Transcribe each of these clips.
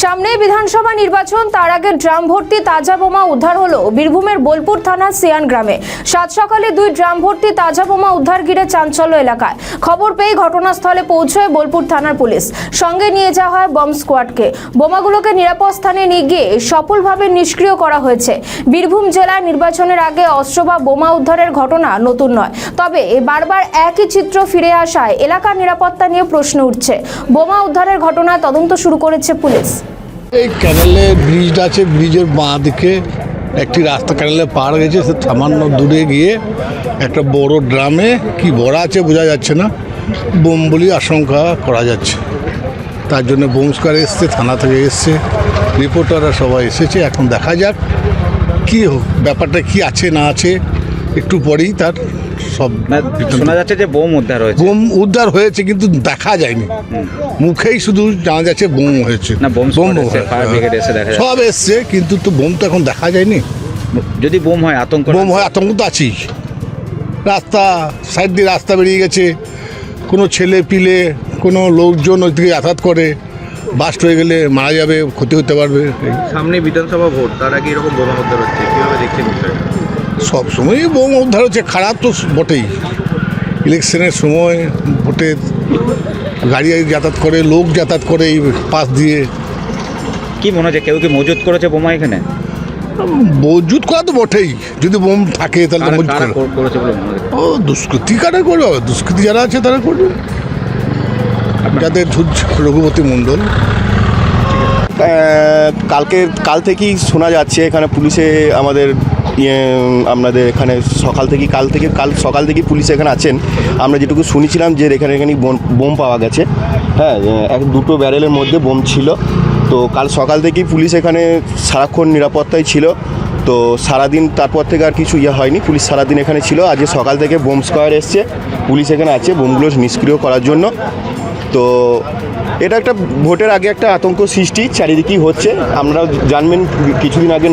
সামনে বিধানসভা নির্বাচন, তার আগে ড্রাম ভর্তি তাজা বোমা উদ্ধার হলো বীরভূমের বোলপুর থানার সিয়ান গ্রামে। সাত সকালে 2 ড্রাম ভর্তি তাজা বোমা উদ্ধার ঘিরে চাঞ্চল্য এলাকায়। খবর পেয়ে ঘটনাস্থলে পৌঁছয় বোলপুর থানার পুলিশ। সঙ্গে নিয়ে যাওয়া হয় বম স্কোয়াডকে। বোমাগুলোকে নিরাপদ স্থানে নিয়ে গিয়ে সফলভাবে নিষ্ক্রিয় করা হয়েছে। বীরভূম জেলায় নির্বাচনের আগে অস্ত্র বা বোমা উদ্ধারের ঘটনা নতুন নয়, তবে বারবার একই চিত্র ফিরে আসায় এলাকার নিরাপত্তা নিয়ে প্রশ্ন উঠছে। বোমা উদ্ধারের ঘটনায় তদন্ত শুরু করেছে পুলিশ। এই ক্যানেলে ব্রিজ আছে, ব্রিজের বাঁ দিকে একটি রাস্তা ক্যানেলে পার গেছে, সে সামান্য দূরে গিয়ে একটা বড় ড্রামে কি ভরা আছে বোঝা যাচ্ছে না, বোম বলে আশঙ্কা করা যাচ্ছে। তার জন্য বোম স্কোয়াড এসছে, থানা থেকে এসছে, রিপোর্টাররা সবাই এসেছে। এখন দেখা যাক কি ব্যাপারটা কি আছে না আছে, একটু পরেই তার সব শোনা যাচ্ছে যে বোম উদ্ধার হয়েছে। বোম উদ্ধার হয়েছে কিন্তু দেখা যায়নি, মুখেই শুধু জানা যাচ্ছে বোম হয়েছে। না, বোম ফায়ার ব্রিগেড এসে দেখা যাচ্ছে। সব এসছে কিন্তু তো বোম তো এখন দেখা যায়নি। যদি বোম হয় আতঙ্ক, বোম হয় আতঙ্ক তো আছেই। রাস্তা সাইড দিয়ে রাস্তা বেরিয়ে গেছে, কোনো ছেলে পিলে কোনো লোকজন ওই দিকে যাতায়াত করে, বাস্ট হয়ে গেলে মারা যাবে, ক্ষতি হতে পারবে। সামনে বিধানসভা ভোট, তার আগে এরকম বোমা উদ্ধার হচ্ছে, কীভাবে দেখছেন বিষয়টা? সব সময়ই বোম উদ্ধার হচ্ছে, খারাপ তো বটেই। ইলেকশনের সময় ভোটে গাড়ি যাতায়াত করে, লোক যাতায়াত করে এই পাশ দিয়ে। কি মনে হচ্ছে কেউ কি মজুত করেছে বোমা এখানে? মজুত করা তো বটেই, যদি বোম থাকে তাহলে মজুত করেছে বলে মনে হচ্ছে। ও দুষ্কৃতি কারা করবে, দুষ্কৃতি যারা আছে তারা করবে, যাদের রঘুপতি মণ্ডল। কাল থেকেই শোনা যাচ্ছে এখানে পুলিশে আমাদের আপনাদের এখানে কাল সকাল থেকেই পুলিশ এখানে আছেন। আমরা যেটুকু শুনেছিলাম যে এখানে বোম পাওয়া গেছে। হ্যাঁ, 2টো ব্যারেলের মধ্যে বোম ছিল। তো কাল সকাল থেকেই পুলিশ এখানে সারাক্ষণ নিরাপত্তায় ছিল। তো সারাদিন তারপর থেকে আর কিছু হয়নি, পুলিশ সারাদিন এখানে ছিল। আজকে সকাল থেকে বোম স্কোয়াড এসছে, পুলিশ এখানে আছে বোমগুলো নিষ্ক্রিয় করার জন্য। তো এটা একটা ভোটের আগে একটা আতঙ্ক সৃষ্টি চারিদিকেই হচ্ছে। আপনারাও জানবেন কিছুদিন আগে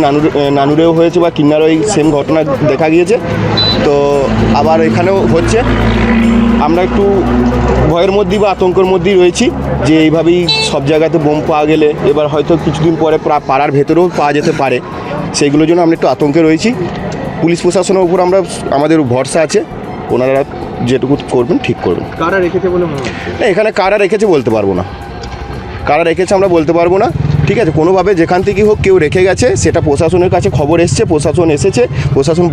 নানুরেও হয়েছে বা কিন্নারও সেম ঘটনা দেখা গিয়েছে। তো আবার এখানেও হচ্ছে। আমরা একটু ভয়ের মধ্যেই বা আতঙ্কের মধ্যেই রয়েছি যে এইভাবেই সব জায়গাতে বোম পাওয়া গেলে এবার হয়তো কিছুদিন পরে পাড়ার ভেতরেও পাওয়া যেতে পারে, সেইগুলোর জন্য আমরা একটু আতঙ্কে রয়েছি। পুলিশ প্রশাসনের উপর আমাদের ভরসা আছে, ওনারা যেটুকু করবেন ঠিক করবেন। কারা রেখেছে বলে মনে হচ্ছে? না, এখানে কারা রেখেছে বলতে পারবো না, কারা রেখেছে আমরা বলতে পারবো না। ঠিক আছে, কোনোভাবে যেখান থেকেই হোক কেউ রেখে গেছে, সেটা প্রশাসনের কাছে খবর এসছে, প্রশাসন এসেছে, প্রশাসন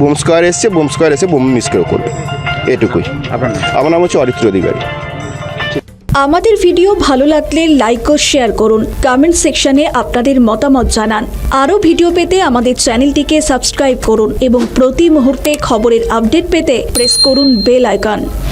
বোম স্কোয়াড এসছে, বোম স্কোয়াড এসে বোম নিষ্ক্রিয় করবে, এটুকুই। আমার নাম হচ্ছে অরিত্র অধিকারী। আমাদের ভিডিও ভালো লাগলে লাইক ও শেয়ার করুন, কমেন্ট সেকশনে আপনাদের মতামত জানান। আরও ভিডিও পেতে আমাদের চ্যানেলটিকে সাবস্ক্রাইব করুন এবং প্রতি মুহূর্তে খবরের আপডেট পেতে প্রেস করুন বেল আইকন।